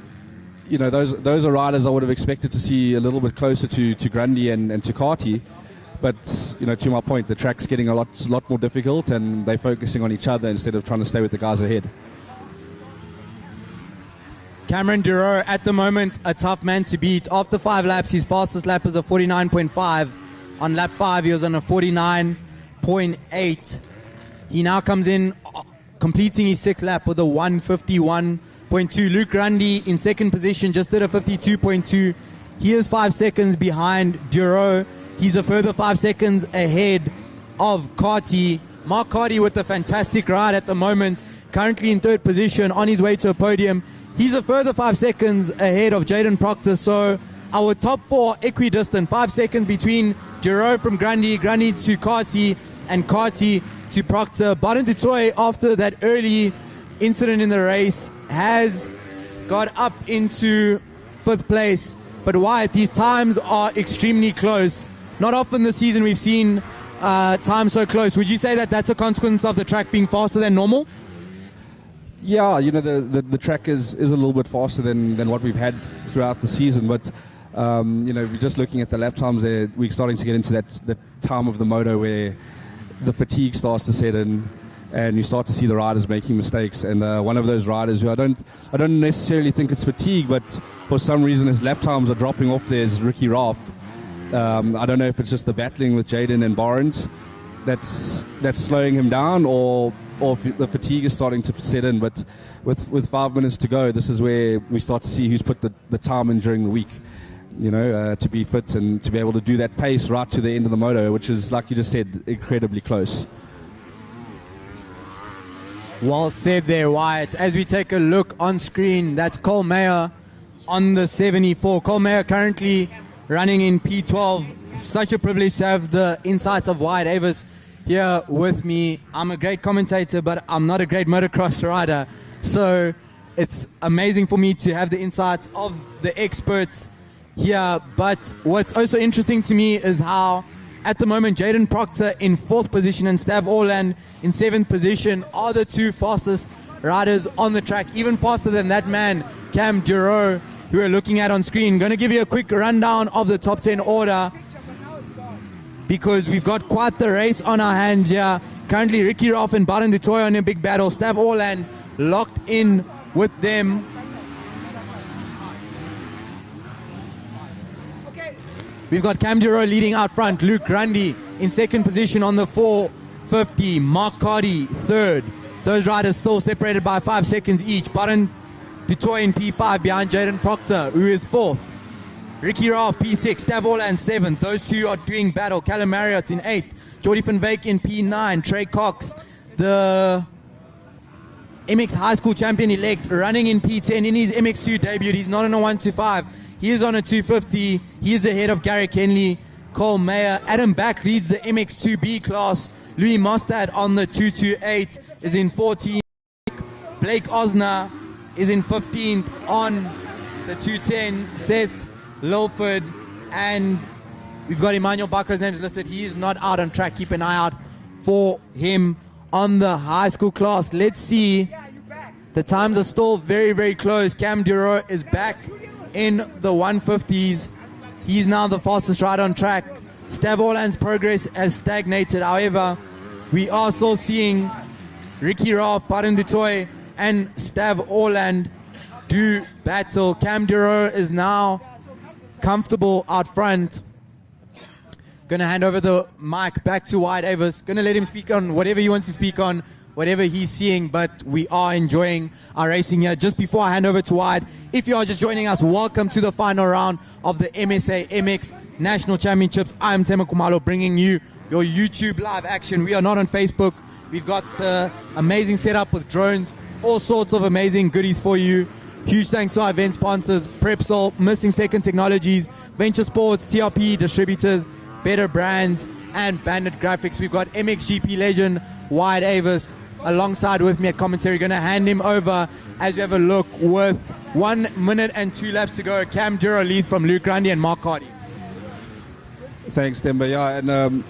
you know, those are riders I would have expected to see a little bit closer to Grundy and to Carty. But, you know, to my point, the track's getting a lot more difficult and they're focusing on each other instead of trying to stay with the guys ahead. Cameron Duro, at the moment, a tough man to beat. After 5 laps, his fastest lap is a 49.5. On lap 5, he was on a 49.8. He now comes in, completing his 6th lap with a 151.2. Luke Grundy in second position, just did a 52.2. He is 5 seconds behind Duro. He's a further 5 seconds ahead of Carty. Mark Carty with a fantastic ride at the moment, currently in 3rd position, on his way to a podium. He's a further 5 seconds ahead of Jaden Proctor. So our top 4 equidistant, 5 seconds between Duro from Grundy to Carty, and Carty to Proctor. Baden du Toit, after that early incident in the race, has got up into 5th place. But Wyatt, these times are extremely close. Not often this season we've seen times so close. Would you say that that's a consequence of the track being faster than normal? Yeah, you know, the track is a little bit faster than what we've had throughout the season. But, you know, if you're just looking at the lap times there, we're starting to get into that time of the moto where the fatigue starts to set in and you start to see the riders making mistakes. And one of those riders who I don't necessarily think it's fatigue, but for some reason his lap times are dropping off there is Ricky Raff. I don't know if it's just the battling with Jaden and Barnes that's slowing him down, or if the fatigue is starting to set in. But with 5 minutes to go, this is where we start to see who's put the time in during the week, you know, to be fit and to be able to do that pace right to the end of the moto, which is, like you just said, incredibly close. Well said there, Wyatt. As we take a look on screen, that's Cole Mayer on the 74. Cole Mayer currently running in P12. Such a privilege to have the insights of Wyatt Avis here with me. I'm a great commentator, but I'm not a great motocross rider. So it's amazing for me to have the insights of the experts here. But what's also interesting to me is how at the moment Jaden Proctor in 4th position and Stav Orland in 7th position are the two fastest riders on the track, even faster than that man Cam Duro, who we're looking at on screen. Going to give you a quick rundown of the top 10 order because we've got quite the race on our hands here. Currently Ricky Roth and Baron Du Toit on a big battle. Stav Orland locked in with them. We've got Cam Duro leading out front. Luke Grundy in 2nd position on the 450. Mark Cardy 3rd. Those riders still separated by 5 seconds each. Baron Du Toit in P5 behind Jaden Proctor, who is 4th. Ricky Roth P6, Stav Orland 7th. Those two are doing battle. Callum Marriott in 8th. Jordy van Wyk in P9. Trey Cox, the MX High School champion-elect, running in P10 in his MX2 debut. He's not on a 125. He is on a 250. He is ahead of Garrick Henley, Cole Mayer. Adam Back leads the MX2B class. Louis Mostad on the 228 is in 14th. Blake Osner is in 15th on the 210. Seth Lilford, and we've got Emmanuel Baco's name's listed. He is not out on track. Keep an eye out for him on the high school class. Let's see. The times are still very, very close. Cam Duro is back in the 150s. He's now the fastest rider on track. Stav Orland's progress has stagnated. However, we are still seeing Ricky Roth, Baron Du Toit, and Stav Orland do battle. Cam Duro is now comfortable out front. Gonna hand over the mic back to Wyatt Avis. Gonna let him speak on whatever he wants to speak on, whatever he's seeing, but we are enjoying our racing here. Just before I hand over to Wyatt, if you are just joining us, welcome to the final round of the MSA MX National Championships. I'm Tema Kumalo bringing you your YouTube live action. We are not on Facebook. We've got the amazing setup with drones, all sorts of amazing goodies for you. Huge thanks to our event sponsors, Prepsol, Missing Second Technologies, Venture Sports, TRP Distributors, Better Brands, and Bandit Graphics. We've got MXGP legend Wyatt Avis alongside with me at commentary. Going to hand him over as we have a look with 1 minute and 2 laps to go. Cam Duro leads from Luke Grundy and Mark Cardy. Thanks, Demba. Yeah, and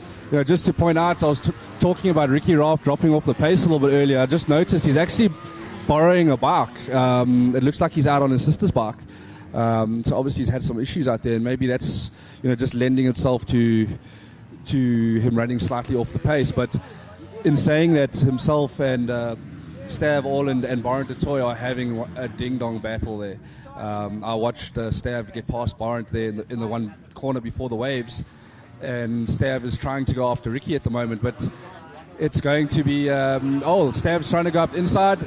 just to point out, I was talking about Ricky Roth dropping off the pace a little bit earlier. I just noticed he's actually borrowing a bike. It looks like he's out on his sister's bike. So obviously he's had some issues out there, and maybe that's just lending itself to him running slightly off the pace. But in saying that, himself and Stav Orland and Baron Du Toit are having a ding-dong battle there. I watched Stav get past Baron there in the one corner before the waves, and Stav is trying to go after Ricky at the moment, but it's going to be Stav's trying to go up inside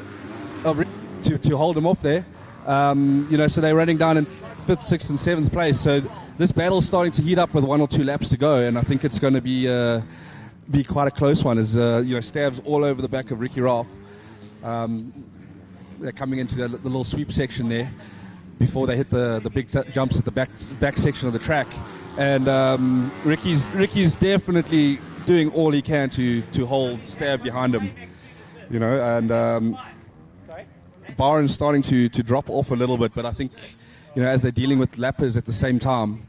of to hold him off there. So they're running down in 5th, 6th and 7th place, so this battle's starting to heat up with 1 or 2 laps to go, and I think it's going to be quite a close one as Stav's all over the back of Ricky Roth. They're coming into the little sweep section there before they hit the big jumps at the back section of the track, and Ricky's definitely doing all he can to hold Stav behind him, and Baron's starting to drop off a little bit, but I think as they're dealing with lappers at the same time,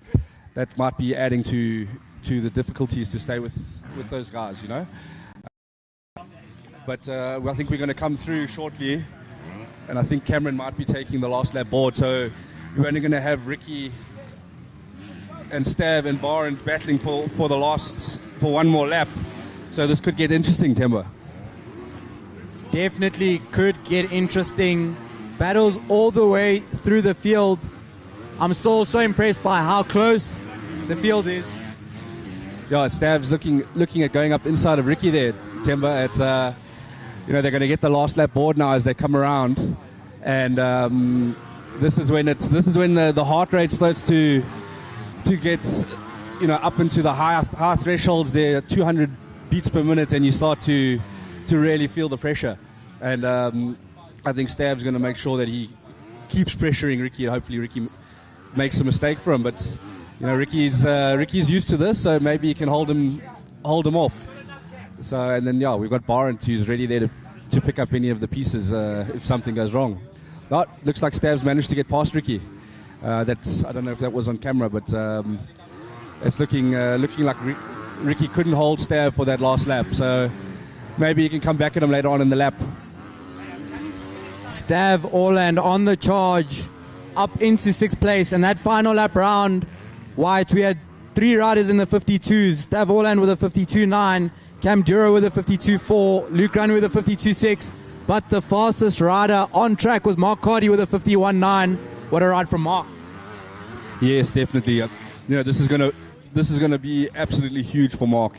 that might be adding to the difficulties to stay with those guys, But I think we're going to come through shortly, and I think Cameron might be taking the last lap board, so we're only going to have Ricky and Stav and Baron battling for one more lap. So this could get interesting, Temba. Definitely could get interesting. Battles all the way through the field. I'm still so impressed by how close the field is. Yeah, Stav's looking at going up inside of Ricky there, Temba. It's they're going to get the last lap board now as they come around, and this is when the heart rate starts to get up into the high thresholds there, 200 beats per minute, and you start to really feel the pressure. And I think Stav's going to make sure that he keeps pressuring Ricky, and hopefully Ricky makes a mistake for him. But You know, Ricky's used to this, so maybe he can hold him off. So, and then we've got Barent who's ready there to pick up any of the pieces if something goes wrong. That looks like Stav's managed to get past Ricky. I don't know if that was on camera, but it's looking like Ricky couldn't hold Stav for that last lap. So maybe he can come back at him later on in the lap. Stav Orland on the charge, up into 6th place, and that final lap round, White, we had 3 riders in the 52s. Stav Orland with a 52.9, Cam Duro with a 52.4, Luke Grundy with a 52.6, but the fastest rider on track was Mark Carty with a 51.9. What a ride from Mark. Yes, definitely. This is gonna be absolutely huge for Mark.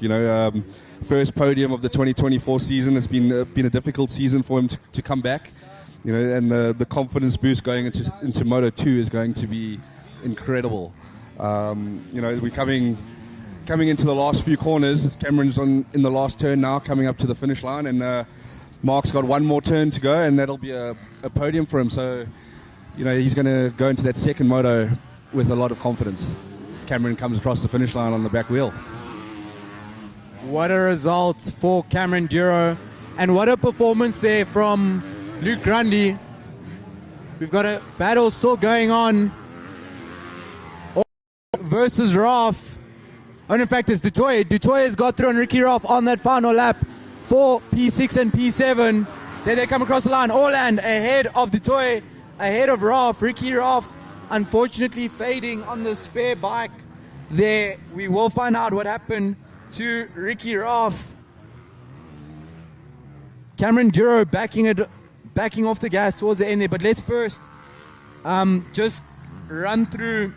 First podium of the 2024 season. It's been a difficult season for him to come back. And the confidence boost going into Moto 2 is going to be incredible. We're coming into the last few corners. Cameron's in the last turn now, coming up to the finish line, and Mark's got one more turn to go, and that'll be a podium for him. So, he's going to go into that second moto with a lot of confidence as Cameron comes across the finish line on the back wheel. What a result for Cameron Duro, and what a performance there from Luke Grundy. We've got a battle still going on versus Ralph. And in fact, it's Dutoy. Dutoy has got through on Ricky Ralph on that final lap for P6 and P7. There they come across the line. Orland ahead of Dutoy, ahead of Ralph. Ricky Ralph unfortunately fading on the spare bike there. We will find out what happened to Ricky Ralph. Cameron Duro backing off the gas towards the end there. But let's first just run through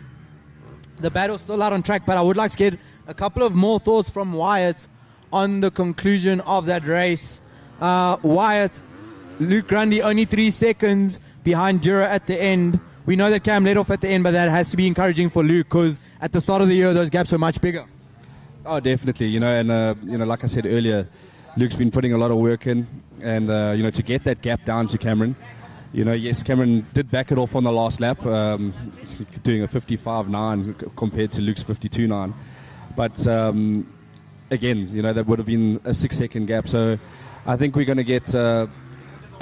the battle still out on track. But I would like to get a couple of more thoughts from Wyatt on the conclusion of that race. Wyatt, Luke Grundy only 3 seconds behind Duro at the end. We know that Cam led off at the end, but that has to be encouraging for Luke because at the start of the year, those gaps were much bigger. Oh, definitely. Like I said earlier, Luke's been putting a lot of work in, and to get that gap down to Cameron. Yes, Cameron did back it off on the last lap, doing a 55.9 compared to Luke's 52.9. But again, that would have been a 6-second gap. So I think we're going to get a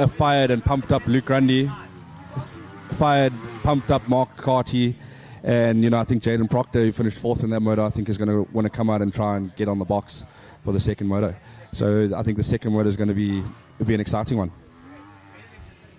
fired and pumped up Luke Grundy, pumped up Mark Carty, and I think Jaden Proctor, who finished 4th in that moto, I think is going to want to come out and try and get on the box for the second moto. So I think the second moto is going to be an exciting one.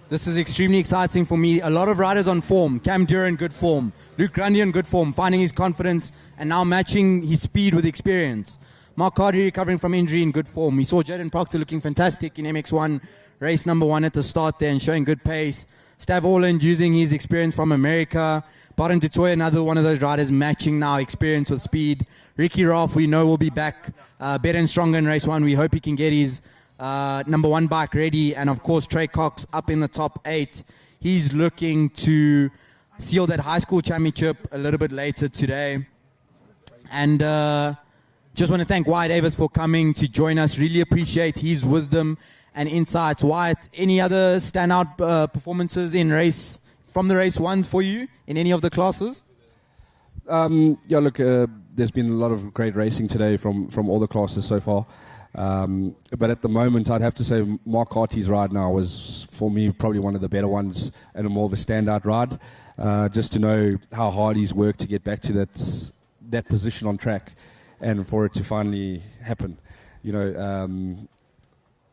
This is extremely exciting for me. A lot of riders on form. Cam Duro in good form. Luke Grundy in good form, finding his confidence and now matching his speed with experience. Mark Carty recovering from injury in good form. We saw Jaden Proctor looking fantastic in MX1, race number 1 at the start there and showing good pace. Stav Orland using his experience from America. Barent Dutoy, another one of those riders matching now experience with speed. Ricky Ralph, we know will be back better and stronger in race 1. We hope he can get his number 1 bike ready. And of course, Trey Cox up in the top 8. He's looking to seal that high school championship a little bit later today. And just want to thank Wyatt Davis for coming to join us. Really appreciate his wisdom and insights. Wyatt, any other standout performances from the race 1s for you in any of the classes? There's been a lot of great racing today from all the classes so far. But at the moment, I'd have to say Mark Carty's ride now was, for me, probably one of the better ones and more of a standout ride. Just to know how hard he's worked to get back to that position on track and for it to finally happen.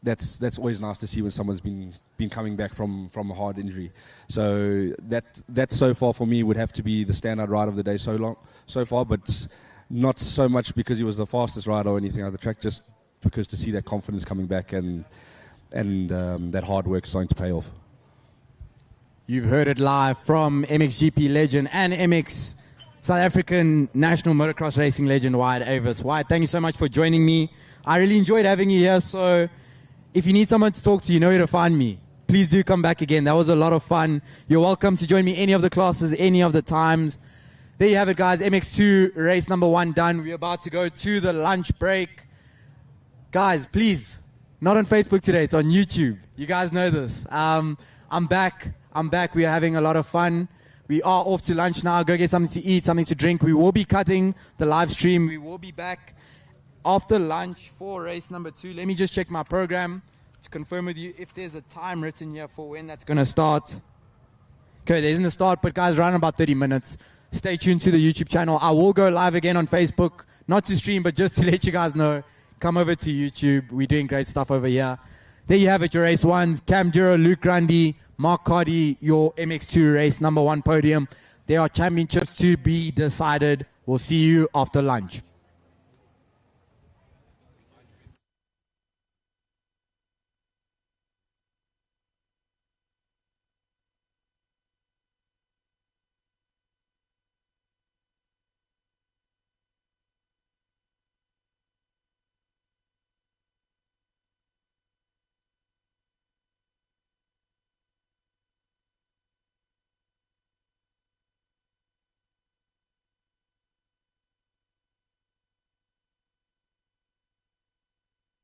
That's always nice to see when someone's been coming back from a hard injury. So that so far for me would have to be the standout ride of the day so far, but not so much because he was the fastest rider or anything on the track, just because to see that confidence coming back and that hard work starting to pay off. You've heard it live from MXGP legend and MX South African national motocross racing legend Wyatt Davis. Wyatt, thank you so much for joining me. I really enjoyed having you here. So if you need someone to talk to, you know where to find me. Please do come back again. That was a lot of fun. You're welcome to join me any of the classes, any of the times. There you have it, guys. MX2 race number 1 done. We're about to go to the lunch break. Guys, please, not on Facebook today. It's on YouTube. You guys know this. I'm back. We are having a lot of fun. We are off to lunch now. Go get something to eat, something to drink. We will be cutting the live stream. We will be back after lunch for race number 2. Let me just check my program to confirm with you if there's a time written here for when that's going to start. Okay, there isn't a start, but guys, around about 30 minutes. Stay tuned to the YouTube channel. I will go live again on Facebook, not to stream, but just to let you guys know. Come over to YouTube. We're doing great stuff over here. There you have it, your race 1s. Cam Duro, Luke Grundy, Mark Cardy, your MX2 race number 1 podium. There are championships to be decided. We'll see you after lunch.